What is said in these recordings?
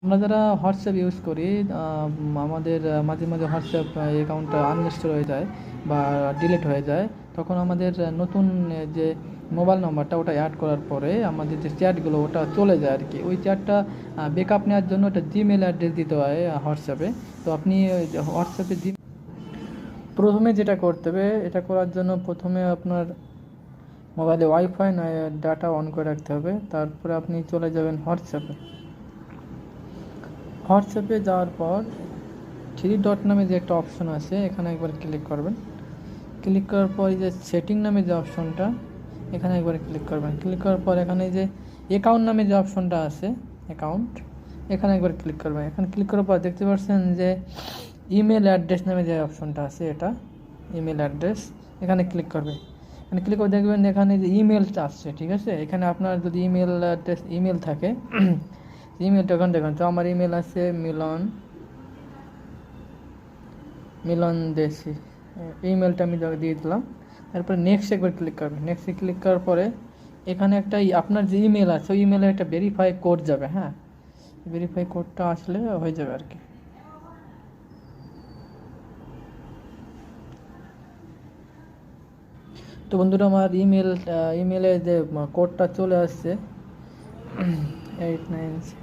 আমরা যারা WhatsApp use করি আমাদের মাঝে মাঝে হোয়াটসঅ্যাপ অ্যাকাউন্টটা আনইনস্টল হয়ে যায় বা ডিলিট হয়ে যায়। তখন আমাদের নতুন যে মোবাইল নাম্বারটা ওটা অ্যাড করার পরে আমাদের যে চ্যাটগুলো ওটা চলে যায় আর কি। ওই চ্যাটটা ব্যাকআপ নেওয়ার জন্য একটা জিমেল অ্যাড্রেস দিতে হয় হোয়াটসঅ্যাপে। তো আপনি হোয়াটসঅ্যাপে প্রথমে যেটা করতে হবে, এটা করার জন্য প্রথমে আপনার মোবাইলে ওয়াইফাই নয় ডাটা অন করে রাখতে হবে। তারপরে আপনি চলে যাবেন হোয়াটসঅ্যাপে। হোয়াটসঅ্যাপে যাওয়ার পর থ্রি ডট নামে যে একটা অপশন আছে এখানে একবার ক্লিক করবেন। ক্লিক করার পর এই যে সেটিং নামে যে অপশনটা এখানে একবার ক্লিক করবেন। ক্লিক করার পর এখানে যে অ্যাকাউন্ট নামে যে অপশনটা আছে অ্যাকাউন্ট, এখানে একবার ক্লিক করবেন। এখানে ক্লিক করার পর দেখতে পাচ্ছেন যে ইমেল অ্যাড্রেস নামে যে অপশনটা আছে এটা ইমেল অ্যাড্রেস, এখানে ক্লিক করবে। এখানে ক্লিক করে দেখবেন এখানে যে ইমেলটা আসছে, ঠিক আছে। এখানে আপনার যদি ইমেল অ্যাড্রেস ইমেল থাকে ইমেলটা এখন দেখুন। তো আমার ইমেল আছে মিলন দেশি, ইমেলটা আমি দিয়ে দিলাম। তারপরে নেক্সট একবার ক্লিক করবেন। নেক্সটে ক্লিক করার পরে এখানে একটা আপনার যে ইমেল আছে ওই ইমেলে একটা ভেরিফাই কোড যাবে। হ্যাঁ, ভেরিফাই কোডটা আসলে হয়ে যাবে আর কি। তো বন্ধুরা আমার ইমেলে যে কোডটা চলে আসছে 897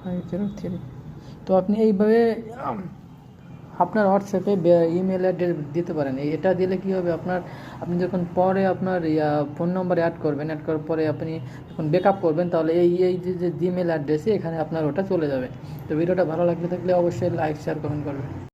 503। তো আপনি এইভাবে আপনার হোয়াটসঅ্যাপে ইমেল অ্যাড্রেস দিতে পারেন। এটা দিলে কী হবে, আপনি যখন পরে আপনার ফোন নম্বর অ্যাড করবেন, অ্যাড করার পরে আপনি যখন ব্যাকআপ করবেন তাহলে এই যে জিমেল অ্যাড্রেসে এখানে আপনার ওটা চলে যাবে। তো ভিডিওটা ভালো লাগলে থাকলে অবশ্যই লাইক শেয়ার কমেন্ট করবেন।